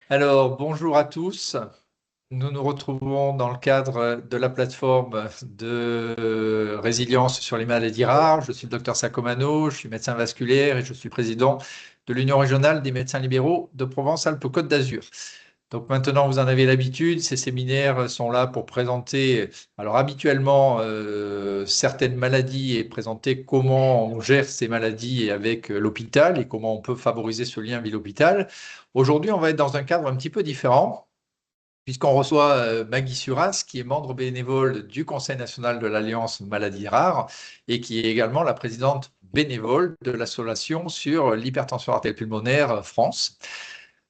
Alors, bonjour à tous. Nous nous retrouvons dans le cadre de la plateforme de résilience sur les maladies rares. Je suis le docteur Sacomano, je suis médecin vasculaire et je suis président de l'Union régionale des médecins libéraux de Provence-Alpes-Côte d'Azur. Donc maintenant, vous en avez l'habitude, ces séminaires sont là pour présenter, alors habituellement, certaines maladies et présenter comment on gère ces maladies avec l'hôpital et comment on peut favoriser ce lien ville-hôpital. Aujourd'hui, on va être dans un cadre un petit peu différent, puisqu'on reçoit Maggie Suras, qui est membre bénévole du Conseil national de l'Alliance Maladies Rares et qui est également la présidente bénévole de l'association sur l'hypertension artérielle pulmonaire France.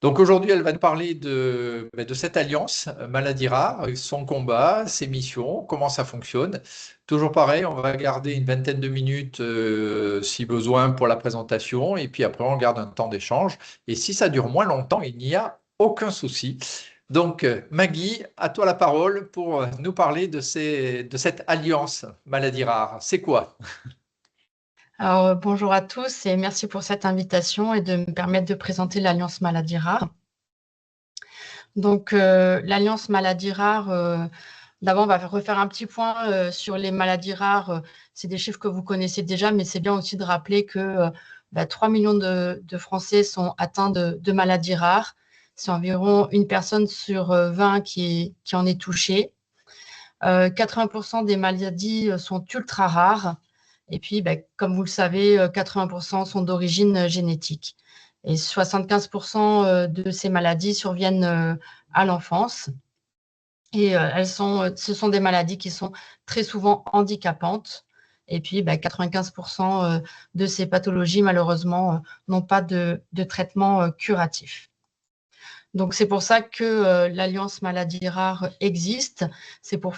Donc aujourd'hui, elle va nous parler de cette alliance Maladies Rares, son combat, ses missions, comment ça fonctionne. Toujours pareil, on va garder une vingtaine de minutes si besoin pour la présentation et puis après on garde un temps d'échange. Et si ça dure moins longtemps, il n'y a aucun souci. Donc Maggie, à toi la parole pour nous parler de cette alliance Maladies Rares. C'est quoi? Alors, bonjour à tous et merci pour cette invitation et de me permettre de présenter l'Alliance Maladies Rares. Donc, l'Alliance Maladies Rares, d'abord, on va refaire un petit point sur les maladies rares. C'est des chiffres que vous connaissez déjà, mais c'est bien aussi de rappeler que 3 millions de Français sont atteints de maladies rares. C'est environ une personne sur 20 qui en est touchée. 80% des maladies sont ultra rares. Et puis, comme vous le savez, 80% sont d'origine génétique. Et 75% de ces maladies surviennent à l'enfance. Et ce sont des maladies qui sont très souvent handicapantes. Et puis, 95% de ces pathologies, malheureusement, n'ont pas de traitement curatif. Donc, c'est pour ça que l'Alliance Maladies Rares existe. C'est pour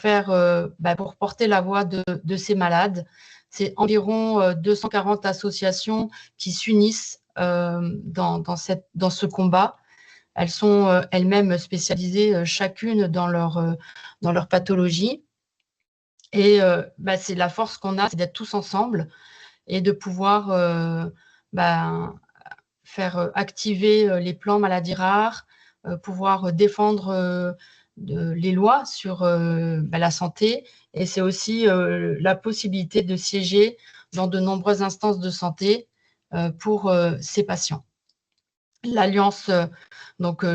pour porter la voix de ces malades. C'est environ 240 associations qui s'unissent dans ce combat. Elles sont elles-mêmes spécialisées chacune dans leur pathologie. Et c'est la force qu'on a, c'est d'être tous ensemble et de pouvoir faire activer les plans maladies rares, pouvoir défendre les lois sur la santé. Et c'est aussi la possibilité de siéger dans de nombreuses instances de santé pour ces patients. L'Alliance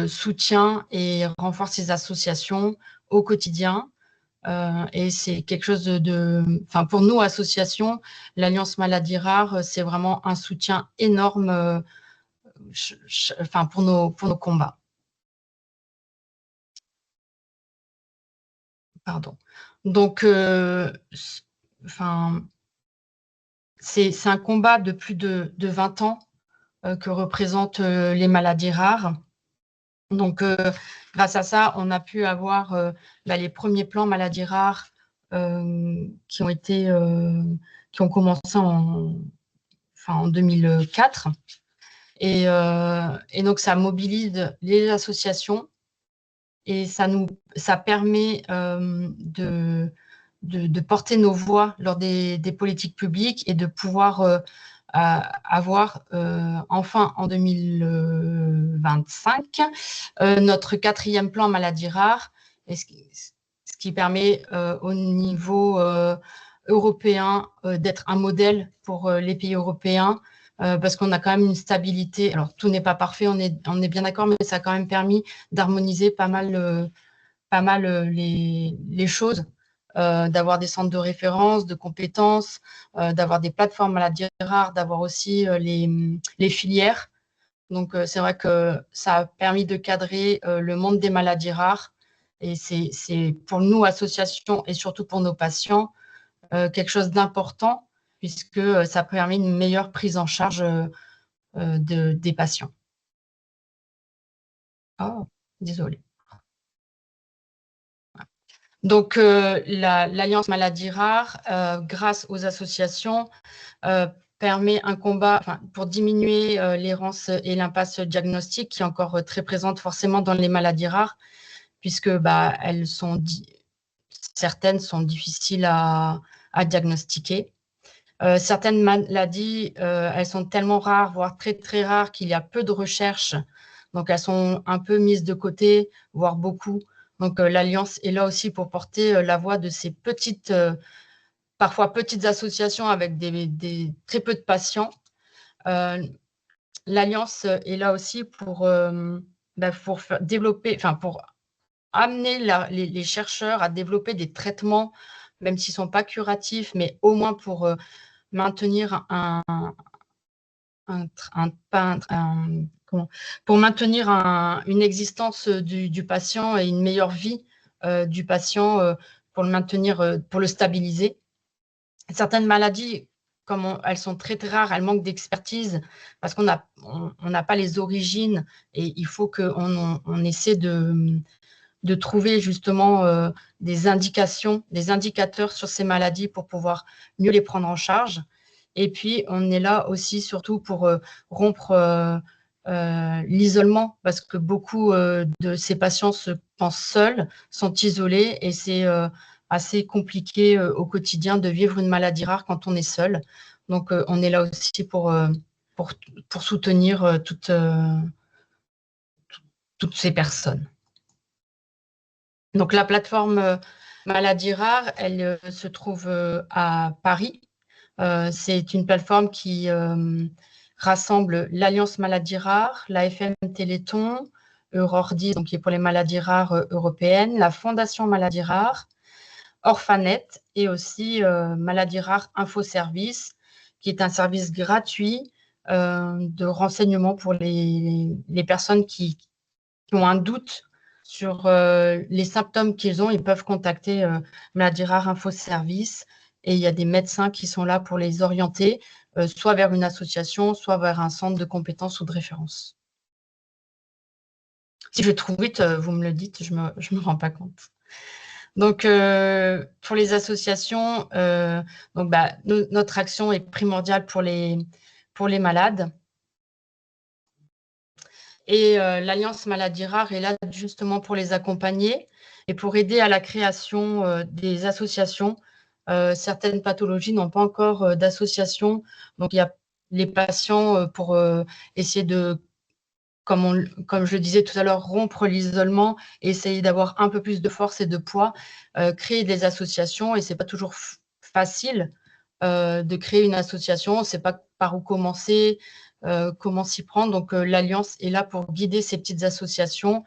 soutient et renforce ces associations au quotidien. Et c'est quelque chose pour nous, associations, l'Alliance Maladies Rares, c'est vraiment un soutien énorme pour nos combats. Pardon. Donc, c'est un combat de plus de 20 ans que représentent les maladies rares. Donc, grâce à ça, on a pu avoir les premiers plans maladies rares qui ont commencé en 2004. Et donc, ça mobilise les associations et ça permet de porter nos voix lors des politiques publiques et de pouvoir avoir enfin en 2025 notre 4e plan maladies rares, et ce qui permet au niveau européen d'être un modèle pour les pays européens. Parce qu'on a quand même une stabilité. Alors, tout n'est pas parfait, on est bien d'accord, mais ça a quand même permis d'harmoniser pas mal les choses, d'avoir des centres de référence, de compétences, d'avoir des plateformes maladies rares, d'avoir aussi les filières. Donc, c'est vrai que ça a permis de cadrer le monde des maladies rares. Et c'est pour nous, associations, et surtout pour nos patients, quelque chose d'important, puisque ça permet une meilleure prise en charge des patients. Oh, désolée. Donc, l'Alliance Maladies Rares, grâce aux associations, permet un combat pour diminuer l'errance et l'impasse diagnostique qui est encore très présente forcément dans les maladies rares, puisque certaines sont difficiles à diagnostiquer. Certaines maladies, elles sont tellement rares, voire très, très rares, qu'il y a peu de recherches Donc, elles sont un peu mises de côté, voire beaucoup. Donc, l'Alliance est là aussi pour porter la voix de ces petites, parfois petites associations avec très peu de patients. L'Alliance est là aussi pour développer, enfin, pour amener les chercheurs à développer des traitements, même s'ils ne sont pas curatifs, mais au moins pour maintenir pour maintenir une existence du patient et une meilleure vie du patient pour le maintenir, pour le stabiliser. Certaines maladies, comme elles sont très, très rares, elles manquent d'expertise parce qu'on n'a pas les origines et il faut qu'on essaie de trouver justement des indications, des indicateurs sur ces maladies pour pouvoir mieux les prendre en charge. Et puis, on est là aussi surtout pour rompre l'isolement parce que beaucoup de ces patients se pensent seuls, sont isolés et c'est assez compliqué au quotidien de vivre une maladie rare quand on est seul. Donc, on est là aussi pour soutenir toutes ces personnes. Donc, la plateforme Maladies Rares, elle se trouve à Paris. C'est une plateforme qui rassemble l'Alliance Maladies Rares, l'AFM Téléthon, Eurordis, donc qui est pour les maladies rares européennes, la Fondation Maladies Rares, Orphanet et aussi Maladies Rares Infoservice, qui est un service gratuit de renseignement pour les personnes qui ont un doute sur les symptômes qu'ils ont. Ils peuvent contacter Maladies Rares Infoservice et il y a des médecins qui sont là pour les orienter, soit vers une association, soit vers un centre de compétences ou de référence. Si je vais trop vite, vous me le dites, je me rends pas compte. Donc, pour les associations, notre action est primordiale pour les malades. Et l'Alliance Maladies Rares est là justement pour les accompagner et pour aider à la création des associations. Certaines pathologies n'ont pas encore d'association. Donc, il y a les patients pour essayer de, comme je le disais tout à l'heure, rompre l'isolement, essayer d'avoir un peu plus de force et de poids, créer des associations. Et ce n'est pas toujours facile de créer une association. On ne sait pas par où commencer, comment s'y prendre. Donc, l'Alliance est là pour guider ces petites associations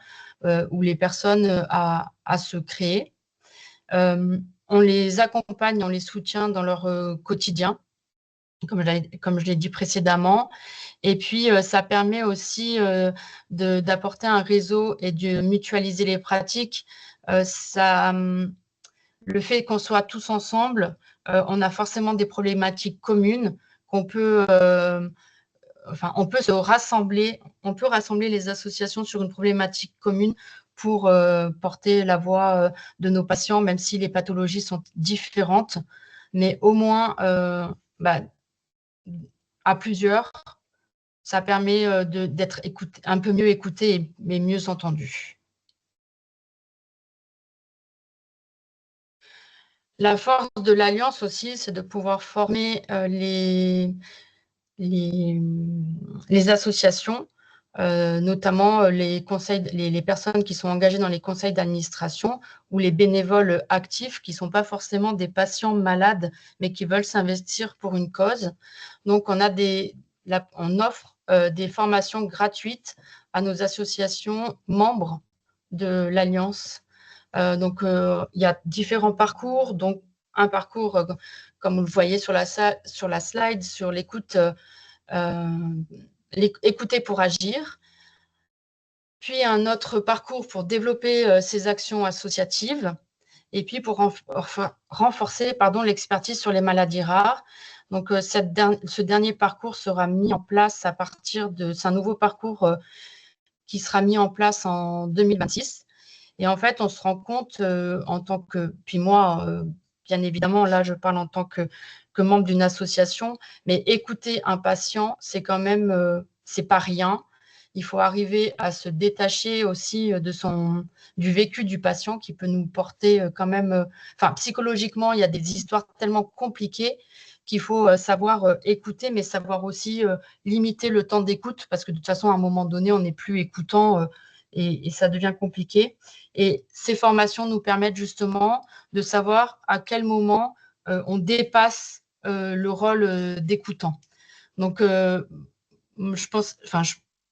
ou les personnes à se créer. On les accompagne, on les soutient dans leur quotidien, comme je l'ai dit précédemment. Et puis, ça permet aussi d'apporter un réseau et de mutualiser les pratiques. Le fait qu'on soit tous ensemble, on a forcément des problématiques communes qu'on peut on peut rassembler les associations sur une problématique commune pour porter la voix de nos patients, même si les pathologies sont différentes. Mais au moins, à plusieurs, ça permet d'être un peu mieux écouté mais mieux entendu. La force de l'Alliance aussi, c'est de pouvoir former les associations, notamment les personnes qui sont engagées dans les conseils d'administration ou les bénévoles actifs qui ne sont pas forcément des patients malades, mais qui veulent s'investir pour une cause. Donc, on offre des formations gratuites à nos associations membres de l'Alliance. Donc, il y a différents parcours. Donc, un parcours, comme vous le voyez sur la slide, sur l'écoute, écouter pour agir. Puis, un autre parcours pour développer ces actions associatives. Et puis, pour renforcer l'expertise sur les maladies rares. Donc, ce dernier parcours sera mis en place c'est un nouveau parcours qui sera mis en place en 2026. Et en fait, on se rend compte en tant que, puis moi, bien évidemment, là, je parle en tant que membre d'une association, mais écouter un patient, c'est quand même, c'est pas rien. Il faut arriver à se détacher aussi du vécu du patient qui peut nous porter quand même, psychologiquement, il y a des histoires tellement compliquées qu'il faut savoir écouter, mais savoir aussi limiter le temps d'écoute, parce que de toute façon, à un moment donné, on n'est plus écoutant et ça devient compliqué. Et ces formations nous permettent justement de savoir à quel moment on dépasse le rôle d'écoutant. Donc, je pense, enfin,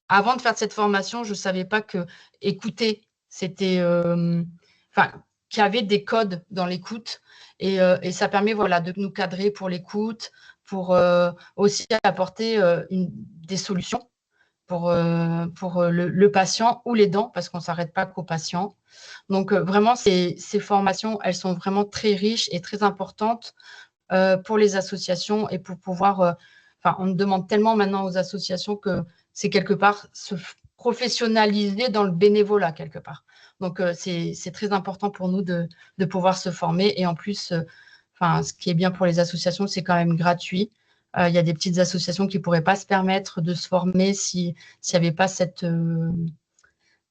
avant de faire cette formation, je ne savais pas que écouter, c'était, enfin, qu'il y avait des codes dans l'écoute et ça permet, voilà, de nous cadrer pour l'écoute, pour aussi apporter des solutions pour le patient ou l'aidant, parce qu'on ne s'arrête pas qu'au patient. Donc, vraiment, ces formations, elles sont vraiment très riches et très importantes pour les associations et pour pouvoir… Enfin, on demande tellement maintenant aux associations que c'est quelque part se professionnaliser dans le bénévolat quelque part. Donc, c'est très important pour nous de pouvoir se former. Et en plus, enfin, ce qui est bien pour les associations, c'est quand même gratuit. Il y a des petites associations qui ne pourraient pas se permettre de se former s'il n'y avait pas cette,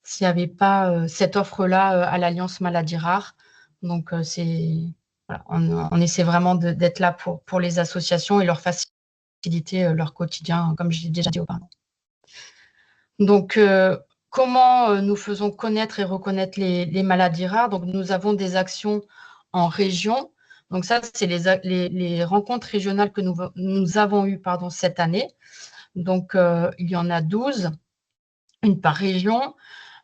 cette offre-là à l'Alliance Maladies Rares. Donc, voilà, on essaie vraiment d'être là pour les associations et leur faciliter leur quotidien, comme je l'ai déjà dit auparavant. Donc, comment nous faisons connaître et reconnaître les maladies rares? Donc, nous avons des actions en région. Donc, ça, c'est les rencontres régionales que nous avons eues cette année. Donc, il y en a 12, une par région.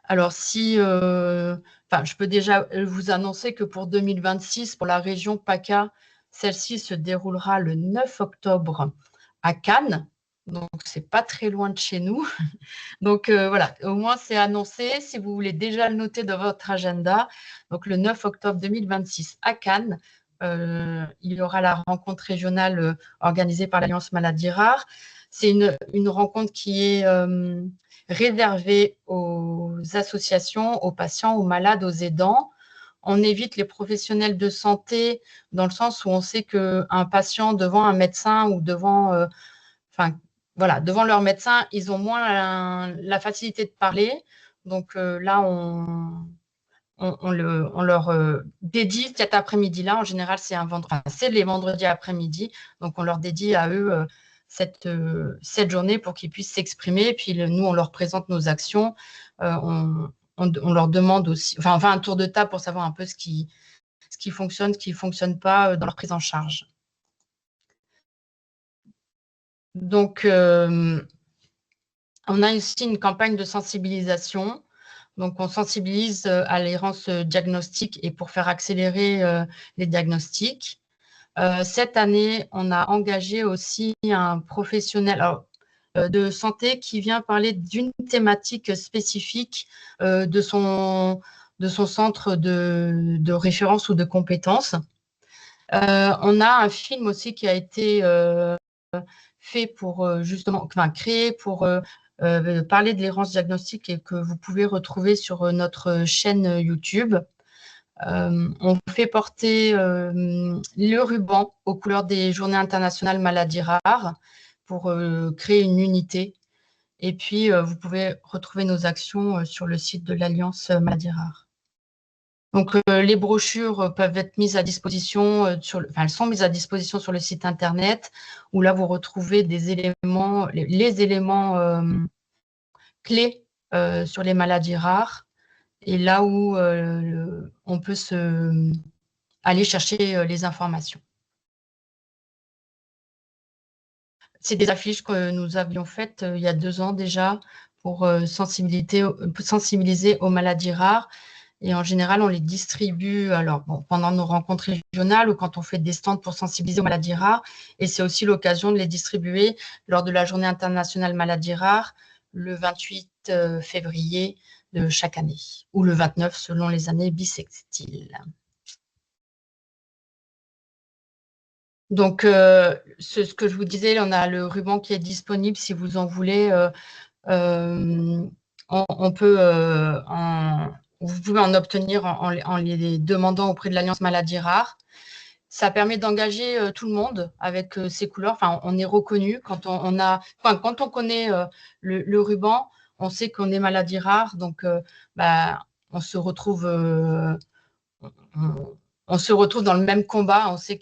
Alors, je peux déjà vous annoncer que pour 2026, pour la région PACA, celle-ci se déroulera le 9 octobre à Cannes. Donc, ce n'est pas très loin de chez nous. Donc, voilà, au moins, c'est annoncé. Si vous voulez déjà le noter dans votre agenda, donc le 9 octobre 2026 à Cannes, il y aura la rencontre régionale organisée par l'Alliance Maladies Rares. C'est une rencontre qui est réservée aux associations, aux patients, aux malades, aux aidants. On évite les professionnels de santé dans le sens où on sait qu'un patient devant un médecin ou devant, voilà, devant leur médecin, ils ont moins la facilité de parler. Donc là, on leur dédie cet après-midi-là. En général, c'est les vendredis après-midi. Donc, on leur dédie à eux cette journée pour qu'ils puissent s'exprimer. Et puis, nous, on leur présente nos actions. On leur demande aussi, enfin, un tour de table pour savoir un peu ce qui fonctionne, ce qui ne fonctionne pas dans leur prise en charge. Donc, on a aussi une campagne de sensibilisation. Donc, on sensibilise à l'errance diagnostique et pour faire accélérer les diagnostics. Cette année, on a engagé aussi un professionnel de santé qui vient parler d'une thématique spécifique de son centre de référence ou de compétences. On a un film aussi qui a été fait pour justement, créé pour parler de l'errance diagnostique et que vous pouvez retrouver sur notre chaîne YouTube. On fait porter le ruban aux couleurs des Journées internationales maladies rares pour créer une unité. Et puis, vous pouvez retrouver nos actions sur le site de l'Alliance Maladies Rares. Donc, les brochures peuvent être mises à disposition, elles sont mises à disposition sur le site internet, où là, vous retrouvez des éléments, les éléments clés sur les maladies rares, et là où on peut aller chercher les informations. C'est des affiches que nous avions faites il y a 2 ans déjà pour sensibiliser aux maladies rares. Et en général, on les distribue pendant nos rencontres régionales ou quand on fait des stands pour sensibiliser aux maladies rares. Et c'est aussi l'occasion de les distribuer lors de la Journée internationale maladies rares, le 28 février de chaque année, ou le 29 selon les années bissextiles. Donc, ce que je vous disais, on a le ruban qui est disponible si vous en voulez. On peut vous pouvez en obtenir en les demandant auprès de l'Alliance Maladies Rares. Ça permet d'engager tout le monde avec ces couleurs. Enfin, on est reconnu quand quand on connaît le ruban, on sait qu'on est maladies rares. Donc, on se retrouve dans le même combat. On sait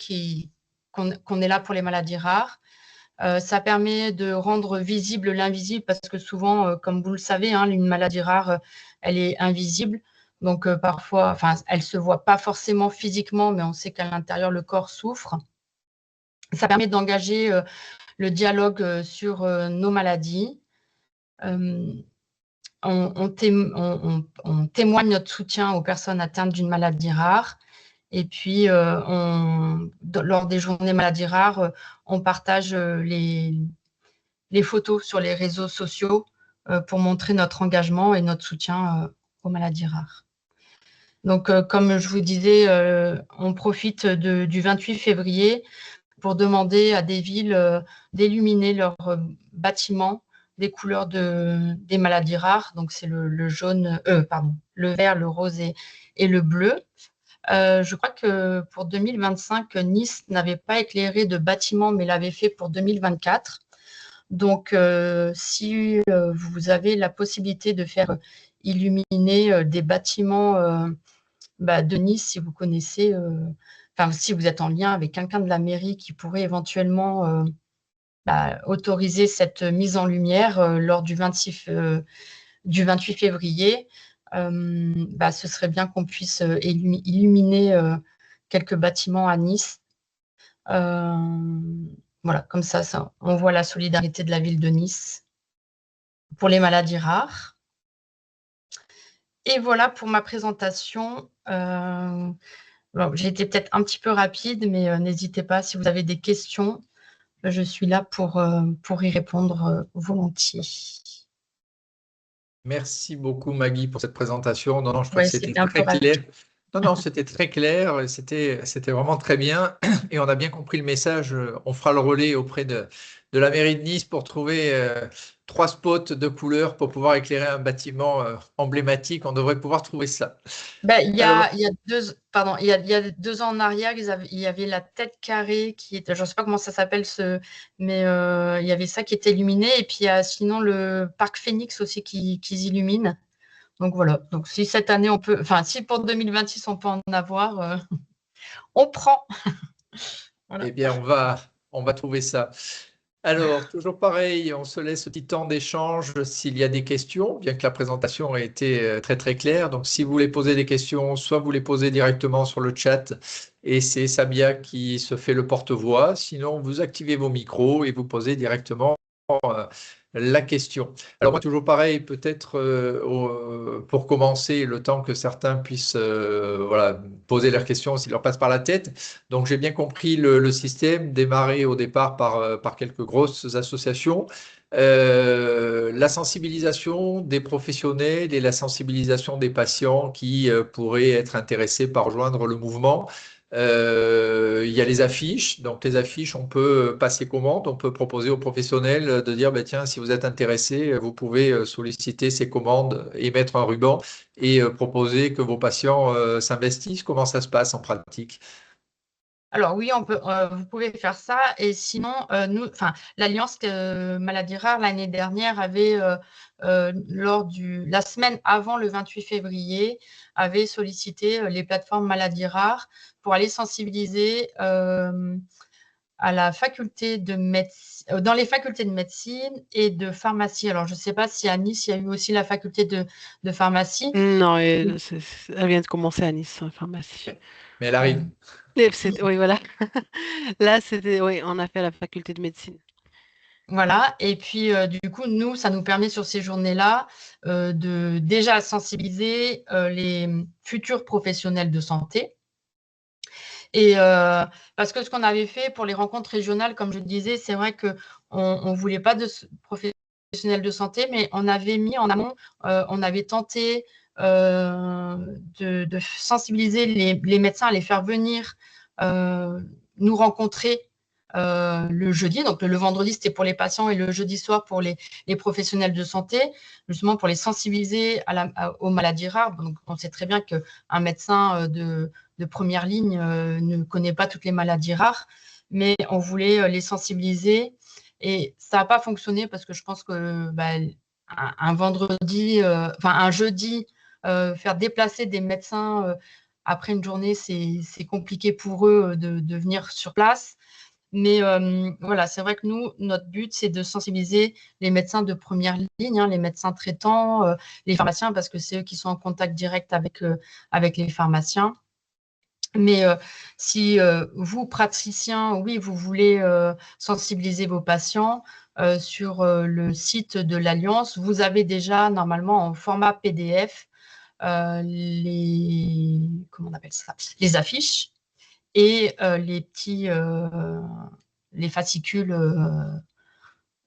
qu'on est là pour les maladies rares. Ça permet de rendre visible l'invisible parce que souvent, comme vous le savez, hein, une maladie rare, elle est invisible. Donc, parfois, enfin, elle ne se voit pas forcément physiquement, mais on sait qu'à l'intérieur, le corps souffre. Ça permet d'engager le dialogue sur nos maladies. On témoigne notre soutien aux personnes atteintes d'une maladie rare. Et puis, lors des journées maladies rares, on partage les photos sur les réseaux sociaux pour montrer notre engagement et notre soutien aux maladies rares. Donc, comme je vous disais, on profite du 28 février pour demander à des villes d'illuminer leurs bâtiments des couleurs des maladies rares. Donc, c'est le jaune, le vert, le rose et le bleu. Je crois que pour 2025, Nice n'avait pas éclairé de bâtiments, mais l'avait fait pour 2024. Donc, si vous avez la possibilité de faire illuminer des bâtiments de Nice, si vous connaissez, si vous êtes en lien avec quelqu'un de la mairie qui pourrait éventuellement autoriser cette mise en lumière lors du 28 février, ce serait bien qu'on puisse illuminer quelques bâtiments à Nice. Voilà, comme ça, on voit la solidarité de la ville de Nice pour les maladies rares. Et voilà pour ma présentation. J'ai été peut-être un petit peu rapide, mais n'hésitez pas, si vous avez des questions, je suis là pour y répondre volontiers. Merci beaucoup, Maggie, pour cette présentation. Non, je trouve Ouais, que c'était c'était un peu très clair. rapide. Non, c'était très clair. C'était vraiment très bien. Et on a bien compris le message. On fera le relais auprès de la mairie de Nice pour trouver 3 spots de couleurs pour pouvoir éclairer un bâtiment emblématique. On devrait pouvoir trouver ça. Il y a 2 ans en arrière, il y avait la tête carrée qui était, je ne sais pas comment ça s'appelle, mais il y avait ça qui était illuminé. Et puis il y a sinon le parc Phoenix aussi qui illumine. Donc voilà. Donc si cette année si pour 2026 on peut en avoir, on prend. Voilà. Eh bien, on va trouver ça. Alors, toujours pareil, on se laisse un petit temps d'échange s'il y a des questions, bien que la présentation ait été très très claire. Donc, si vous voulez poser des questions, soit vous les posez directement sur le chat et c'est Samia qui se fait le porte-voix. Sinon, vous activez vos micros et vous posez directement euh, la question. Alors, moi, toujours pareil, peut-être pour commencer, le temps que certains puissent poser leurs questions s'ils leur passent par la tête. Donc, j'ai bien compris le système, démarrer au départ par quelques grosses associations. La sensibilisation des professionnels et la sensibilisation des patients qui pourraient être intéressés par rejoindre le mouvement. Il y a les affiches. Donc, les affiches, on peut passer commande, on peut proposer aux professionnels de dire, tiens, si vous êtes intéressé, vous pouvez solliciter ces commandes et mettre un ruban et proposer que vos patients s'investissent. Comment ça se passe en pratique? Alors oui, vous pouvez faire ça. Et sinon, l'Alliance Maladies Rares l'année dernière avait, lors la semaine avant le 28 février, avait sollicité les plateformes Maladies Rares pour aller sensibiliser à la faculté de médecine, dans les facultés de médecine et de pharmacie. Alors, je ne sais pas si à Nice, il y a eu aussi la faculté de pharmacie. Non, elle vient de commencer à Nice, en pharmacie. Mais elle arrive. Oui, voilà. Là, oui, on a fait la faculté de médecine. Voilà, et puis du coup, nous, ça nous permet sur ces journées-là de déjà sensibiliser les futurs professionnels de santé. Et parce que ce qu'on avait fait pour les rencontres régionales, comme je le disais, c'est vrai qu'on ne voulait pas de professionnels de santé, mais on avait mis en amont, on avait tenté de sensibiliser les médecins, à les faire venir nous rencontrer le jeudi. Donc, le vendredi, c'était pour les patients et le jeudi soir pour les professionnels de santé, justement pour les sensibiliser aux maladies rares. Donc, on sait très bien qu'un médecin de première ligne ne connaît pas toutes les maladies rares, mais on voulait les sensibiliser. Et ça n'a pas fonctionné parce que je pense que un jeudi, faire déplacer des médecins après une journée, c'est compliqué pour eux de venir sur place. Mais voilà, c'est vrai que nous, notre but, c'est de sensibiliser les médecins de première ligne, hein, les médecins traitants, les pharmaciens, parce que c'est eux qui sont en contact direct avec les pharmaciens. Mais si vous, praticiens, oui, vous voulez sensibiliser vos patients sur le site de l'Alliance, vous avez déjà normalement en format PDF comment on appelle ça, les affiches et les fascicules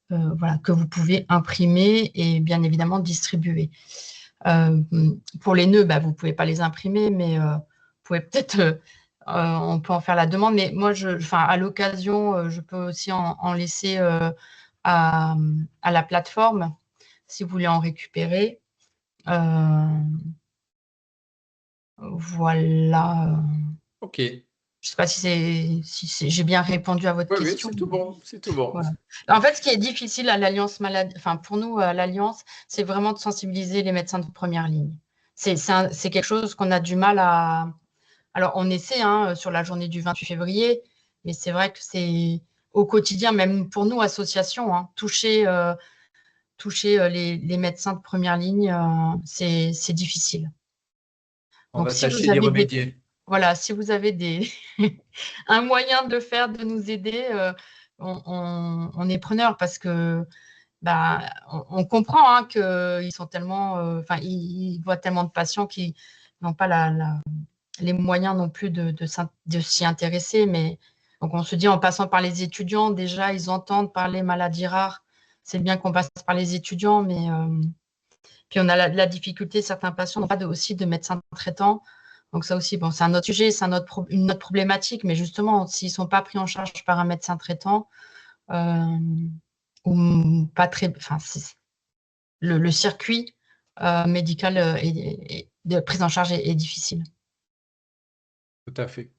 voilà, que vous pouvez imprimer et bien évidemment distribuer. Pour les nœuds, bah, vous ne pouvez pas les imprimer, mais vous pouvez peut-être, on peut en faire la demande. Mais moi, à l'occasion, je peux aussi en laisser à la plateforme si vous voulez en récupérer. Voilà. Ok. Je ne sais pas si j'ai bien répondu à votre Oui, oui, question. c'est tout bon, c'est tout bon. Voilà. En fait, ce qui est difficile à l'Alliance maladie, enfin pour nous à l'Alliance, c'est vraiment de sensibiliser les médecins de première ligne. C'est quelque chose qu'on a du mal à. Alors, on essaie hein, sur la journée du 28 février, mais c'est vrai que c'est au quotidien, même pour nous, associations, hein, toucher les médecins de première ligne, c'est difficile. On Donc, va si tâcher vous d'y avez remédier. voilà, si vous avez un moyen de le faire, de nous aider, on est preneur parce que bah, on comprend hein, qu'ils sont tellement, enfin, ils voient tellement de patients qui n'ont pas les moyens non plus de s'y intéresser. Mais donc, on se dit en passant par les étudiants, déjà, ils entendent parler maladies rares. C'est bien qu'on passe par les étudiants, mais puis on a la difficulté, certains patients n'ont pas aussi de médecin traitant. Donc ça aussi, bon, c'est un autre sujet, c'est une autre problématique, mais justement, s'ils ne sont pas pris en charge par un médecin traitant, ou pas très, enfin, le circuit médical de prise en charge est difficile. Tout à fait.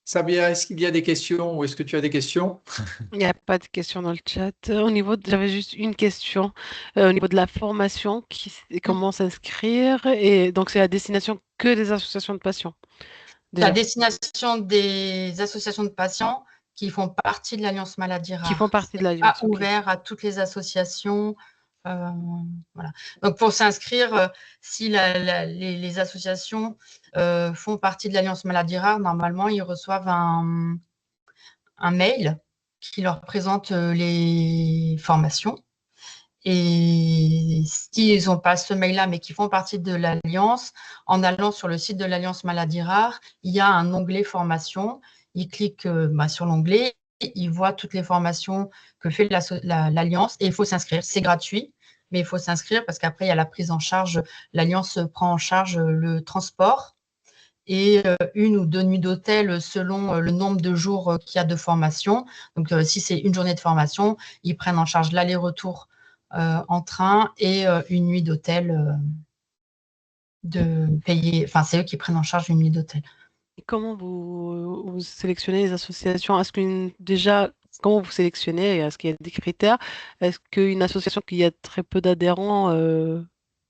Sabia, est-ce qu'il y a des questions ou est-ce que tu as des questions? Il n'y a pas de question dans le chat. J'avais juste une question au niveau de la formation, comment s'inscrire et donc c'est à destination que des associations de patients C'est à déjà, destination des associations de patients qui font partie de l'Alliance Maladies qui font Rares. Ce partie de n'est pas l'Alliance. Ok. ouvert à toutes les associations. Euh, voilà. Donc, pour s'inscrire, si les associations font partie de l'Alliance Maladies Rares, normalement, ils reçoivent un mail qui leur présente les formations. Et s'ils n'ont pas ce mail-là, mais qui font partie de l'Alliance, en allant sur le site de l'Alliance Maladies Rares, il y a un onglet formation. Ils cliquent sur l'onglet, ils voient toutes les formations que fait l'Alliance et il faut s'inscrire. C'est gratuit, mais il faut s'inscrire parce qu'après, il y a la prise en charge. L'Alliance prend en charge le transport et une ou deux nuits d'hôtel selon le nombre de jours qu'il y a de formation. Donc, si c'est une journée de formation, ils prennent en charge l'aller-retour en train et une nuit d'hôtel de payer. Enfin, c'est eux qui prennent en charge une nuit d'hôtel. Et comment vous sélectionnez les associations? Déjà, comment vous sélectionnez? Est-ce qu'il y a des critères? Est-ce qu'une association qui a très peu d'adhérents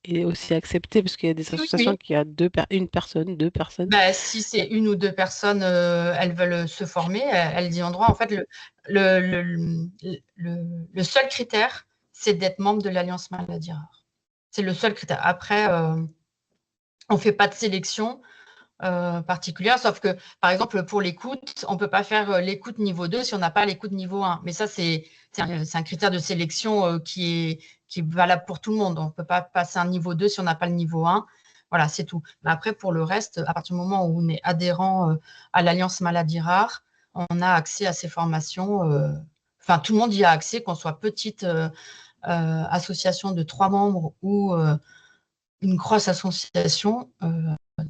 est aussi acceptée? Parce qu'il y a des Oui, associations oui. qui a une personne, deux personnes. Bah, si c'est une ou deux personnes, elles veulent se former, elles y ont droit. En fait, le, le, le seul critère, c'est d'être membre de l'Alliance Maladies Rares. C'est le seul critère. Après, on ne fait pas de sélection particulière, sauf que, par exemple, pour l'écoute, on ne peut pas faire l'écoute niveau 2 si on n'a pas l'écoute niveau 1. Mais ça, c'est un critère de sélection qui est valable pour tout le monde. On ne peut pas passer un niveau 2 si on n'a pas le niveau 1. Voilà, c'est tout. Mais après, pour le reste, à partir du moment où on est adhérent à l'Alliance Maladies Rares, on a accès à ces formations. Enfin, tout le monde y a accès, qu'on soit petite association de 3 membres ou une grosse association.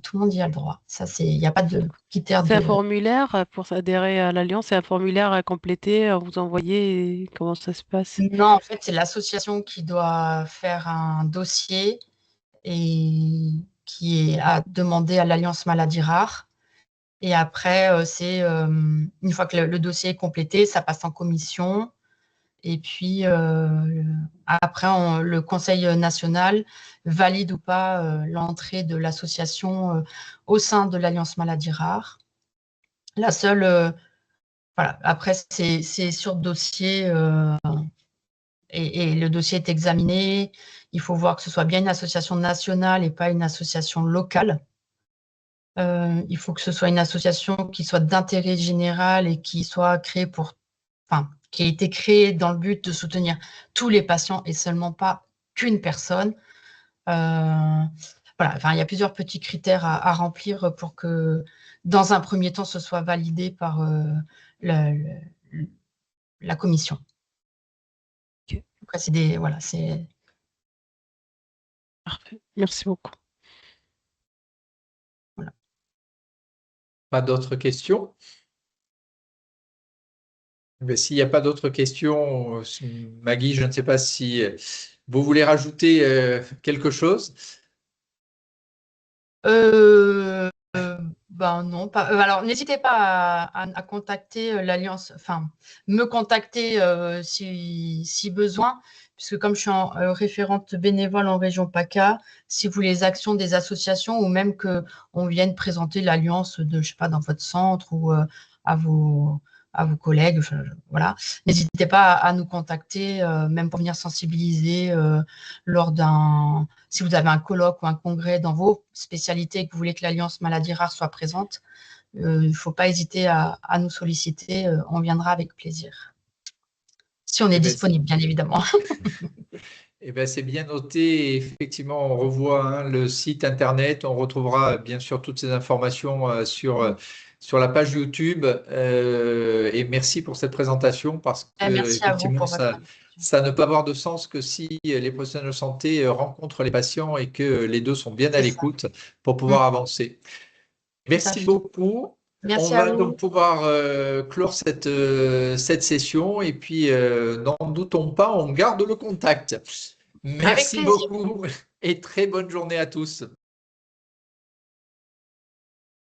Tout le monde y a le droit. Ça, il n'y a pas de critères C'est un de. formulaire pour s'adhérer à l'Alliance, c'est un formulaire à compléter, à vous envoyer. Comment ça se passe? Non, en fait, c'est l'association qui doit faire un dossier et qui est à demander à l'Alliance Maladies Rares. Et après, une fois que le dossier est complété, ça passe en commission. Et puis, après, le Conseil national valide ou pas l'entrée de l'association au sein de l'Alliance Maladies Rares. La seule Voilà. Après, c'est sur dossier et le dossier est examiné. Il faut voir que ce soit bien une association nationale et pas une association locale. Il faut que ce soit une association qui soit d'intérêt général et qui soit créée qui a été créée dans le but de soutenir tous les patients et seulement pas qu'une personne. Voilà, enfin, il y a plusieurs petits critères à remplir pour que, dans un premier temps, ce soit validé par la commission. Ok. Après, voilà, c'est Parfait. Merci beaucoup. voilà. Pas d'autres questions? Mais s'il n'y a pas d'autres questions, Maggie, je ne sais pas si vous voulez rajouter quelque chose. Ben non, pas. Alors, n'hésitez pas à contacter l'Alliance, enfin, me contacter si besoin, puisque comme je suis référente bénévole en région PACA, si vous voulez les actions des associations ou même qu'on vienne présenter l'Alliance je sais pas, dans votre centre ou à vos, à vos collègues, voilà, n'hésitez pas à nous contacter, même pour venir sensibiliser lors si vous avez un colloque ou un congrès dans vos spécialités et que vous voulez que l'Alliance Maladies Rares soit présente, il ne faut pas hésiter à nous solliciter. On viendra avec plaisir. Si on est disponible, bien évidemment. Eh bien, c'est bien noté. Effectivement, on revoit le site internet. On retrouvera bien sûr toutes ces informations sur la page YouTube. Et merci pour cette présentation parce que Merci à vous effectivement, pour votre invitation. ça ne peut avoir de sens que si les professionnels de santé rencontrent les patients et que les deux sont bien à l'écoute pour pouvoir avancer. Merci beaucoup. On Merci à va donc vous. pouvoir clore cette session et puis n'en doutons pas, on garde le contact. Avec Merci plaisir. beaucoup et très bonne journée à tous.